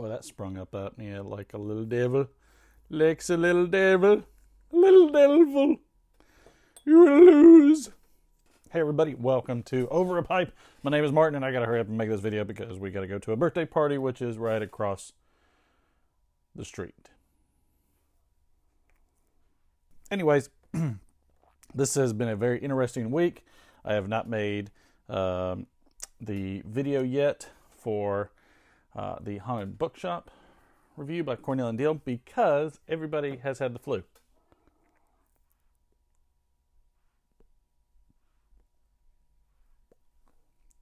Boy, that sprung up at me like a little devil. Likes a little devil. A little devil. You will lose. Hey everybody, welcome to Over a Pipe. My name is Martin and I gotta hurry up and make this video because we gotta go to a birthday party which is right across the street. Anyways, this has been a very interesting week. I have not made the video yet for the Haunted Bookshop review by Cornell and Deal because everybody has had the flu.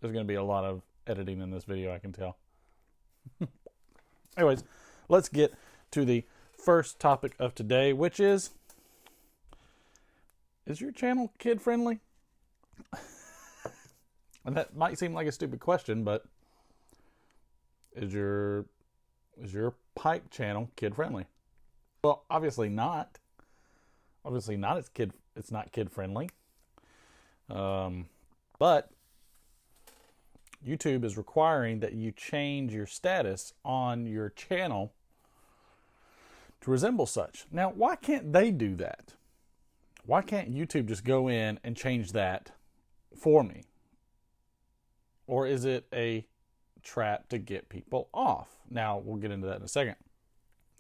There's going to be a lot of editing in this video, I can tell. Anyways, let's get to the first topic of today, which is your channel kid-friendly? And that might seem like a stupid question, but is your pipe channel kid-friendly? Well, obviously not. Obviously not. It's not kid-friendly. But YouTube is requiring that you change your status on your channel to resemble such. Now, why can't they do that? Why can't YouTube just go in and change that for me? Or is it a trap to get people off? Now, we'll get into that in a second.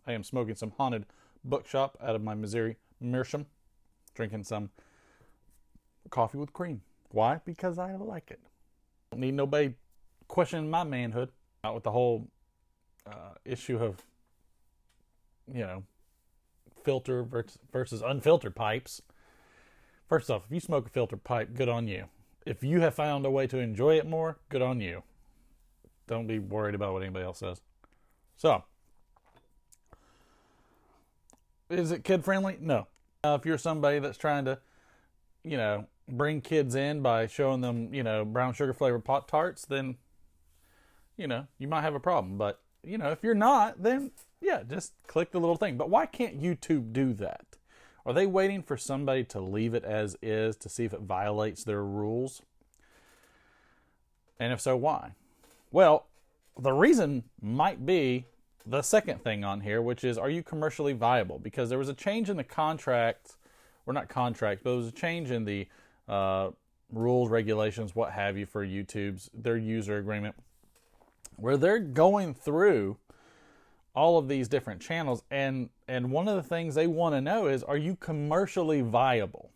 I am smoking some Haunted Bookshop out of my Missouri Meerschaum, drinking some coffee with cream. Why? Because I like it. Don't need nobody questioning my manhood. Not with the whole issue of, filter versus unfiltered pipes. First off, if you smoke a filtered pipe, good on you. If you have found a way to enjoy it more, good on you. Don't be worried about what anybody else says. So, is it kid-friendly? No. If you're somebody that's trying to, bring kids in by showing them, brown sugar flavored Pop-Tarts, then, you might have a problem. But, if you're not, then, yeah, just click the little thing. But why can't YouTube do that? Are they waiting for somebody to leave it as is to see if it violates their rules? And if so, why? Well, the reason might be the second thing on here, which is, are you commercially viable? Because there was a change in the contract, or not contract, but there was a change in the rules, regulations, what have you, for their user agreement, where they're going through all of these different channels, and one of the things they want to know is, are you commercially viable?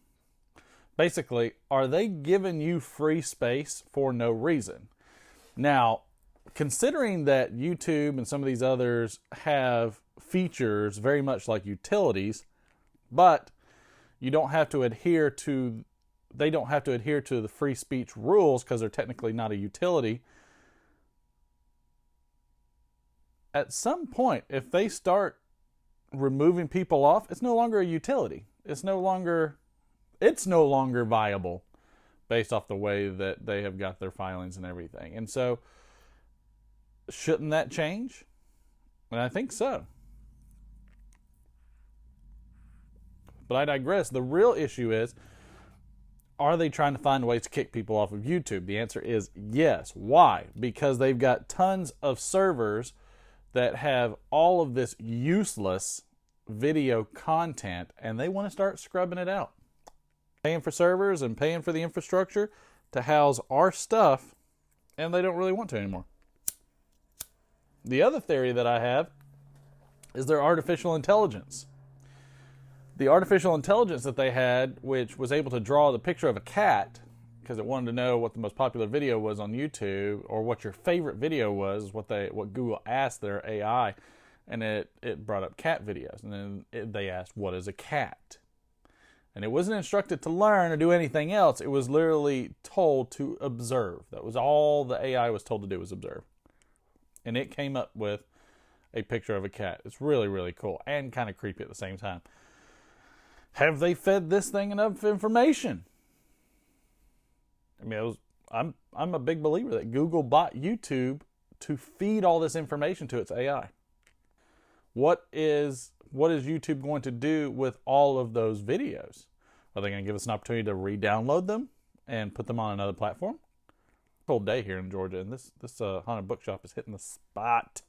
Basically, are they giving you free space for no reason? Now, considering that YouTube and some of these others have features very much like utilities, but they don't have to adhere to the free speech rules because they're technically not a utility. At some point, if they start removing people off, it's no longer a utility. It's no longer viable based off the way that they have got their filings and everything. And so, shouldn't that change? And I think so. But I digress. The real issue is, are they trying to find ways to kick people off of YouTube? The answer is yes. Why? Because they've got tons of servers that have all of this useless video content, and they want to start scrubbing it out. Paying for servers and paying for the infrastructure to house our stuff, and they don't really want to anymore. The other theory that I have is their artificial intelligence. The artificial intelligence that they had, which was able to draw the picture of a cat, because it wanted to know what the most popular video was on YouTube, or what your favorite video was, what Google asked their AI, and it brought up cat videos. And then they asked, what is a cat? And it wasn't instructed to learn or do anything else. It was literally told to observe. That was all the AI was told to do, was observe. And it came up with a picture of a cat. It's really, really cool and kind of creepy at the same time. Have they fed this thing enough information? I mean, I'm a big believer that Google bought YouTube to feed all this information to its AI. What is YouTube going to do with all of those videos? Are they going to give us an opportunity to re-download them and put them on another platform? Cold day here in Georgia, and this haunted bookshop is hitting the spot.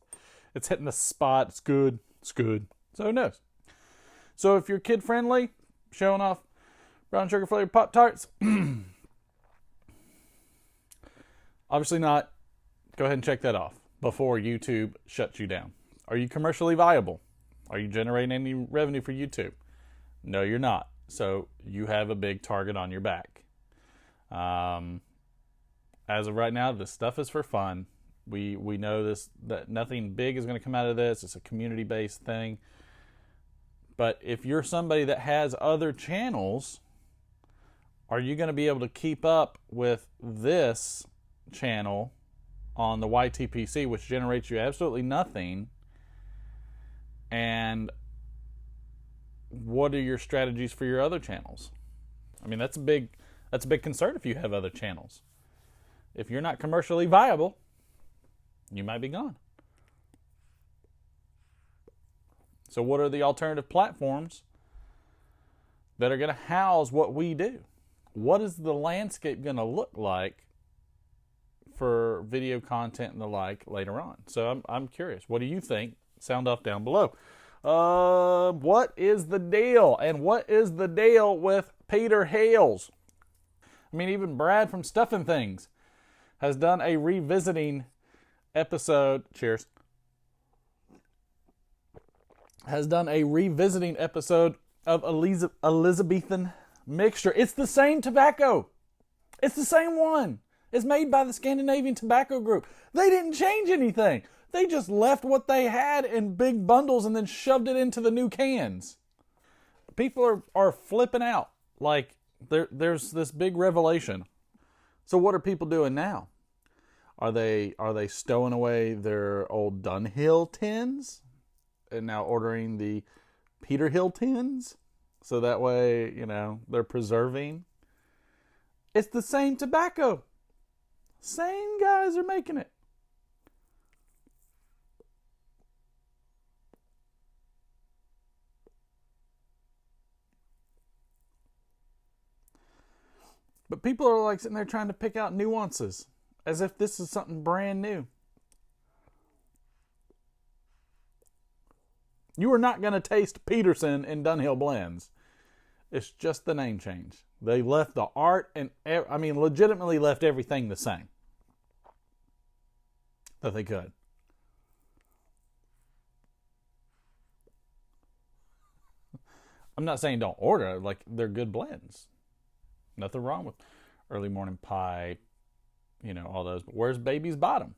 It's hitting the spot. It's good. It's good. So who knows? So if you're kid friendly, showing off brown sugar flavored Pop-Tarts, obviously not. Go ahead and check that off before YouTube shuts you down. Are you commercially viable? Are you generating any revenue for YouTube? No, you're not. So you have a big target on your back. As of right now, this stuff is for fun. We know this, that nothing big is going to come out of this. It's a community-based thing. But if you're somebody that has other channels, are you going to be able to keep up with this channel on the YTPC, which generates you absolutely nothing? And what are your strategies for your other channels? I mean, that's a big concern if you have other channels. If you're not commercially viable, you might be gone. So what are the alternative platforms that are going to house what we do? What is the landscape going to look like for video content and the like later on? So I'm curious. What do you think? Sound off down below. What is the deal? And what is the deal with Peterhills? I mean, even Brad from Stuffing Things has done a revisiting episode. Cheers. Has done a revisiting episode of Elizabethan mixture. It's the same tobacco. It's the same one. It's made by the Scandinavian Tobacco Group. They didn't change anything. They just left what they had in big bundles and then shoved it into the new cans. People are flipping out. Like, there's this big revelation. So what are people doing now? Are they stowing away their old Dunhill tins and now ordering the Peterhill tins? So that way, they're preserving. It's the same tobacco. Same guys are making it. But people are like sitting there trying to pick out nuances as if this is something brand new. You are not going to taste Peterson in Dunhill blends. It's just the name change. They left the art and, legitimately left everything the same that they could. I'm not saying don't order. Like, they're good blends. Nothing wrong with early morning pie, all those. But where's Baby's Bottom?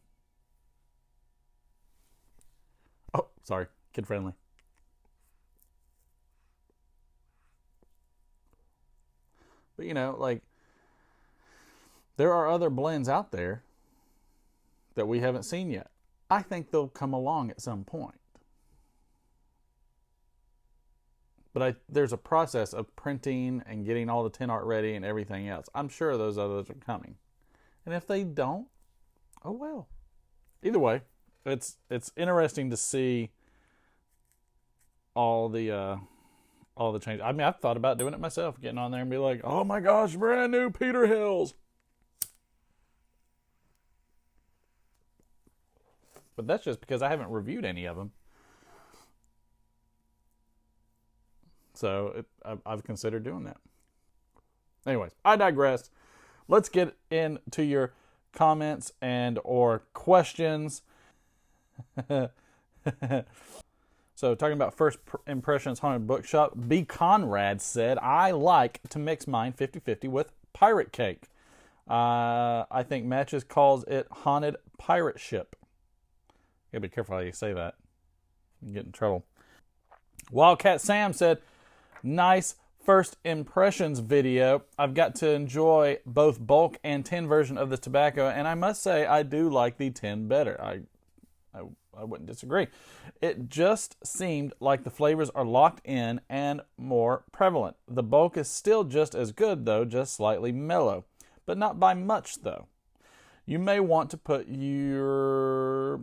Oh, sorry. Kid friendly. But, there are other blends out there that we haven't seen yet. I think they'll come along at some point. But there's a process of printing and getting all the tin art ready and everything else. I'm sure those others are coming. And if they don't, oh well. Either way, it's interesting to see all the changes. I mean, I've thought about doing it myself, getting on there and be like, oh my gosh, brand new Peterhills. But that's just because I haven't reviewed any of them. So I've considered doing that. Anyways, I digress. Let's get into your comments and or questions. So talking about first impressions haunted bookshop, B. Conrad said, I like to mix mine 50-50 with pirate cake. I think Matches calls it haunted pirate ship. You gotta be careful how you say that. You get in trouble. Wildcat Sam said, nice first impressions video. I've got to enjoy both bulk and tin version of the tobacco, and I must say I do like the tin better. I wouldn't disagree. It just seemed like the flavors are locked in and more prevalent. The bulk is still just as good though, just slightly mellow, but not by much though. You may want to put your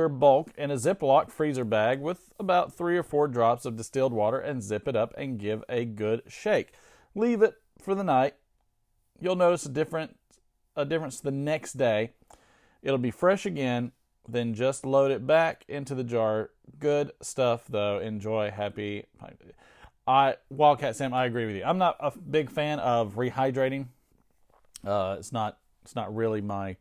bulk in a Ziploc freezer bag with about 3 or 4 drops of distilled water and zip it up and give a good shake. Leave it for the night. You'll notice a difference the next day. It'll be fresh again, then just load it back into the jar. Good stuff, though. Enjoy. Happy. Wildcat Sam, I agree with you. I'm not a big fan of rehydrating. It's not really my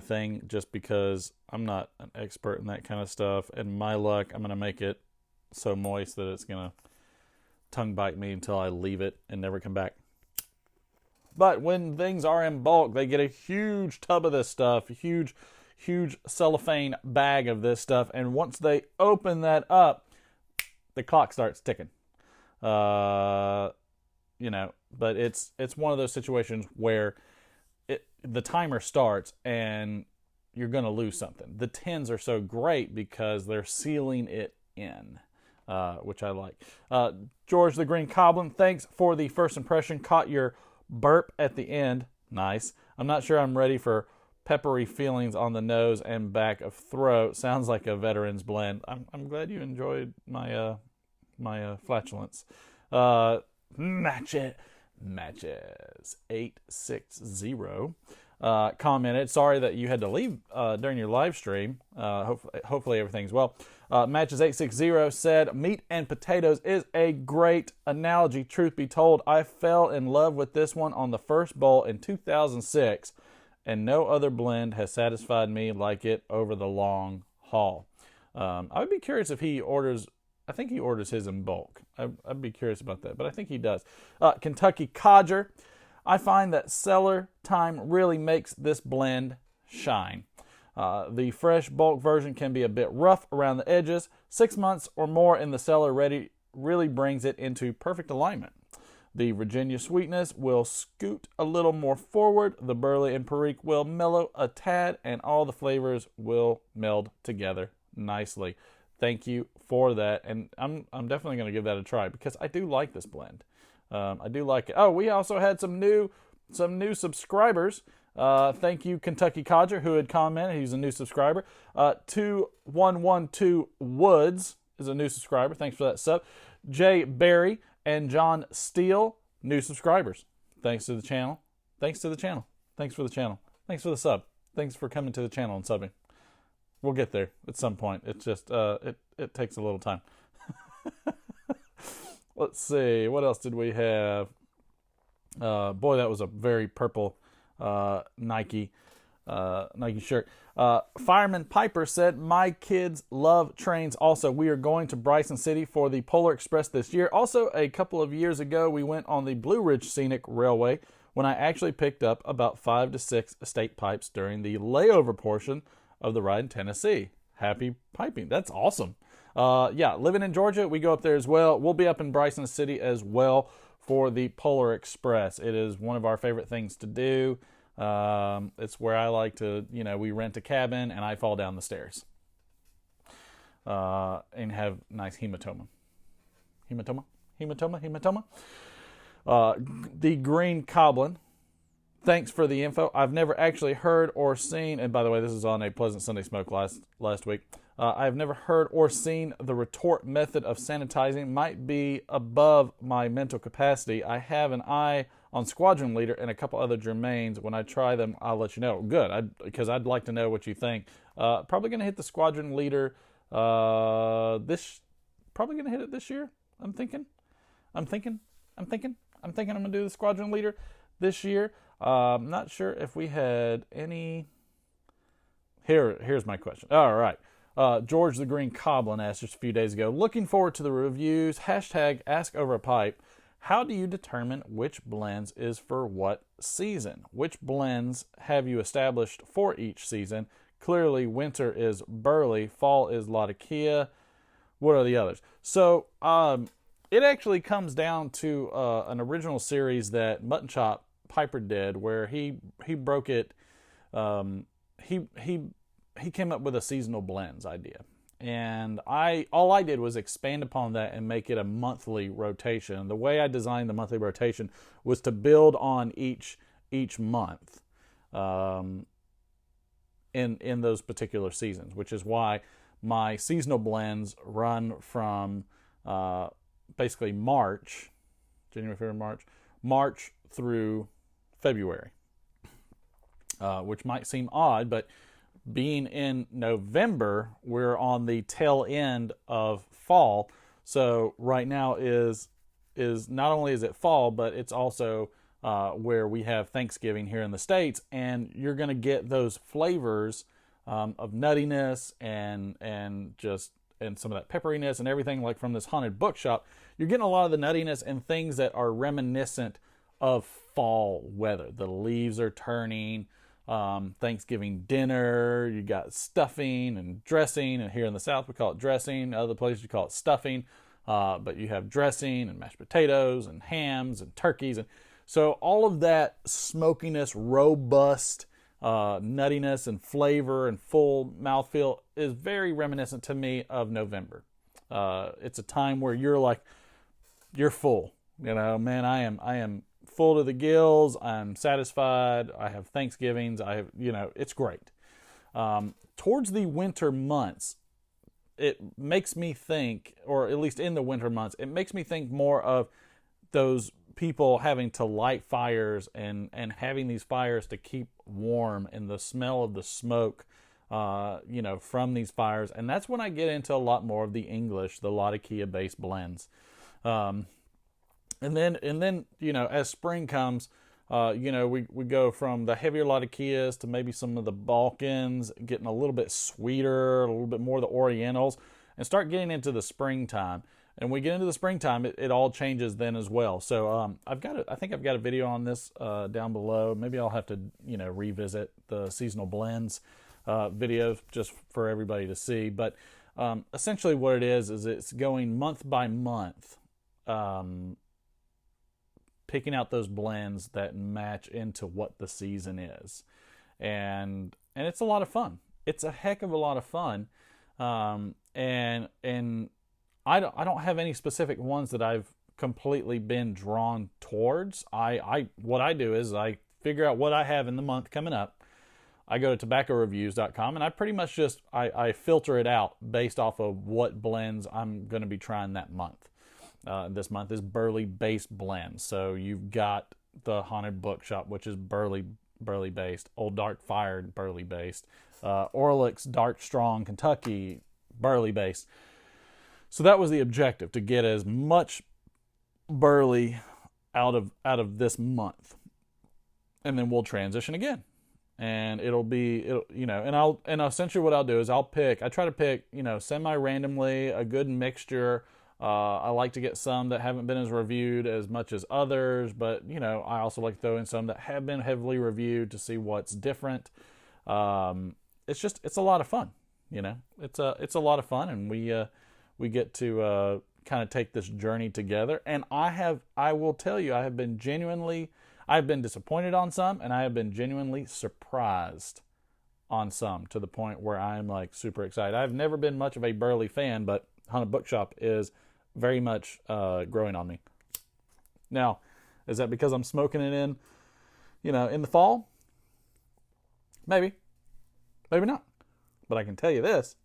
thing, just because I'm not an expert in that kind of stuff. And my luck, I'm gonna make it so moist that it's gonna tongue bite me until I leave it and never come back. But when things are in bulk, they get a huge tub of this stuff, a huge cellophane bag of this stuff, and once they open that up, the clock starts ticking. But it's one of those situations where the timer starts and you're going to lose something. The tins are so great because they're sealing it in, which I like. George the Green Coblin, thanks for the first impression. Caught your burp at the end. Nice. I'm not sure I'm ready for peppery feelings on the nose and back of throat. Sounds like a veteran's blend. I'm glad you enjoyed my flatulence. Matches 860 commented, sorry that you had to leave during your live stream. Hopefully everything's well. Matches 860 said, meat and potatoes is a great analogy. Truth be told, I fell in love with this one on the first bowl in 2006, and no other blend has satisfied me like it over the long haul. I would be curious if he orders. I think he orders his in bulk. I'd be curious about that, but I think he does. Kentucky Codger, I find that cellar time really makes this blend shine. The fresh bulk version can be a bit rough around the edges. 6 months or more in the cellar really brings it into perfect alignment. The Virginia sweetness will scoot a little more forward. The Burley and Perique will mellow a tad, and all the flavors will meld together nicely. Thank you for that, and I'm definitely going to give that a try because I do like this blend. I do like it. Oh, we also had some new subscribers. Thank you, Kentucky Codger, who had commented. He's a new subscriber. 2112 Woods is a new subscriber. Thanks for that sub. Jay Barry and John Steele, new subscribers. Thanks to the channel. Thanks to the channel. Thanks for the channel. Thanks for the sub. Thanks for coming to the channel and subbing. We'll get there at some point. It's just, it takes a little time. Let's see. What else did we have? Boy, that was a very purple Nike shirt. Fireman Piper said, my kids love trains also. We are going to Bryson City for the Polar Express this year. Also, a couple of years ago, we went on the Blue Ridge Scenic Railway when I actually picked up about 5 to 6 estate pipes during the layover portion of the ride in Tennessee. Happy piping. That's awesome. Living in Georgia, we go up there as well. We'll be up in Bryson City as well for the Polar Express. It is one of our favorite things to do. It's where I like to, we rent a cabin and I fall down the stairs and have nice hematoma. The Green Coblin, thanks for the info. I've never actually heard or seen, and by the way, this is on a Pleasant Sunday Smoke last week. I've never heard or seen the retort method of sanitizing. Might be above my mental capacity. I have an eye on Squadron Leader and a couple other Germains. When I try them, I'll let you know. Good, because I'd like to know what you think. Probably going to hit the Squadron Leader probably going to hit it this year. I'm thinking I'm going to do the Squadron Leader this year. I'm not sure if we had any. Here's my question. All right. George the Green Coblin asked just a few days ago, looking forward to the reviews, #AskOverAPipe. How do you determine which blends is for what season? Which blends have you established for each season? Clearly, winter is Burley, fall is Latakia. What are the others? So, it actually comes down to an original series that Mutton Chop Piper did, where he broke it. He came up with a seasonal blends idea, and all I did was expand upon that and make it a monthly rotation. The way I designed the monthly rotation was to build on each month in those particular seasons, which is why my seasonal blends run from basically March, January, February, March through February, which might seem odd, but being in November, we're on the tail end of fall. So right now is not only is it fall, but it's also where we have Thanksgiving here in the States, and you're going to get those flavors of nuttiness and some of that pepperiness and everything like from this haunted bookshop. You're getting a lot of the nuttiness and things that are reminiscent of fall weather. The leaves are turning. Thanksgiving dinner, you got stuffing and dressing, and here in the South we call it dressing. Other places you call it stuffing, but you have dressing and mashed potatoes and hams and turkeys, and so all of that smokiness, robust nuttiness and flavor and full mouthfeel is very reminiscent to me of November. It's a time where you're full. Man, I am full to the gills. I'm satisfied. I have Thanksgivings. It's great. Towards the winter months, it makes me think, or at least in the winter months, it makes me think more of those people having to light fires and having these fires to keep warm, and the smell of the smoke, from these fires. And that's when I get into a lot more of the English, the Latakia based blends. And then, as spring comes, we go from the heavier Latakias to maybe some of the Balkans, getting a little bit sweeter, a little bit more of the Orientals, and start getting into the springtime. And we get into the springtime, it all changes then as well. So I think I've got a video on this down below. Maybe I'll have to revisit the seasonal blends videos just for everybody to see. But essentially what it is it's going month by month, picking out those blends that match into what the season is, and it's a lot of fun. It's a heck of a lot of fun, and I don't have any specific ones that I've completely been drawn towards. What I do is I figure out what I have in the month coming up. I go to tobaccoreviews.com and I pretty much just I filter it out based off of what blends I'm going to be trying that month. This month is burley based blends. So you've got the Haunted Bookshop, which is burley based, Old Dark Fired burley based, Orlick's Dark Strong Kentucky burley based. So that was the objective, to get as much burley out of this month, and then we'll transition again, and and essentially what I'll do is I try to pick semi-randomly a good mixture. I like to get some that haven't been as reviewed as much as others, but I also like to throw in some that have been heavily reviewed to see what's different. It's a lot of fun. It's a lot of fun, and we get to kind of take this journey together. And I will tell you, I've been disappointed on some, and I have been genuinely surprised on some, to the point where I'm like super excited. I've never been much of a burley fan, but Haunted Bookshop is very much growing on me. Now, is that because I'm smoking it in the fall? Maybe not. But I can tell you this.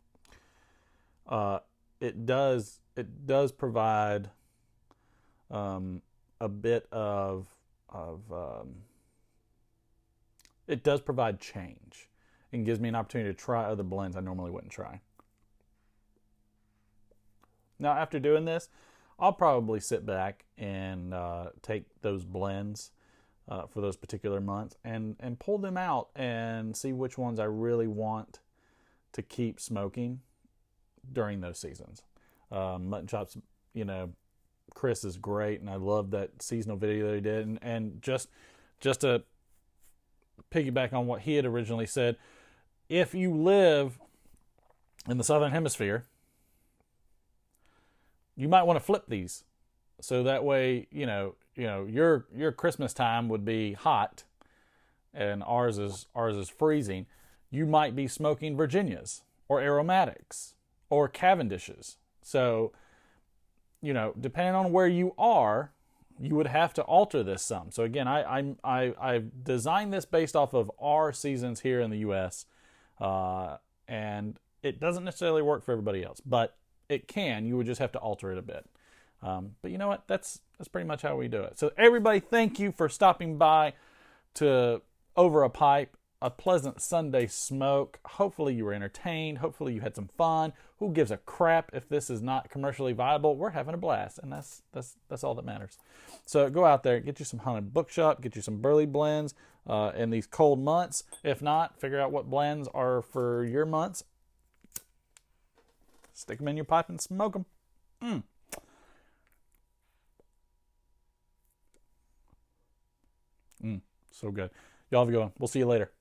It does provide a bit of it does provide change, and gives me an opportunity to try other blends I normally wouldn't try. Now, after doing this, I'll probably sit back and take those blends for those particular months and pull them out and see which ones I really want to keep smoking during those seasons. Mutton Chops, Chris is great, and I love that seasonal video that he did. And just to piggyback on what he had originally said, if you live in the Southern Hemisphere, you might want to flip these, so that way your Christmas time would be hot, and ours is freezing. You might be smoking Virginias or Aromatics or Cavendishes. So, depending on where you are, you would have to alter this some. So again, I've designed this based off of our seasons here in the U.S., and it doesn't necessarily work for everybody else, but it can. You would just have to alter it a bit. But you know what? That's pretty much how we do it. So everybody, thank you for stopping by to Over a Pipe. a pleasant Sunday smoke. Hopefully you were entertained. Hopefully you had some fun. Who gives a crap if this is not commercially viable? We're having a blast, and that's all that matters. So go out there, get you some Haunted Bookshop, get you some Burley blends in these cold months. If not, figure out what blends are for your months. Stick them in your pipe and smoke them. So good. Y'all have a good one. We'll see you later.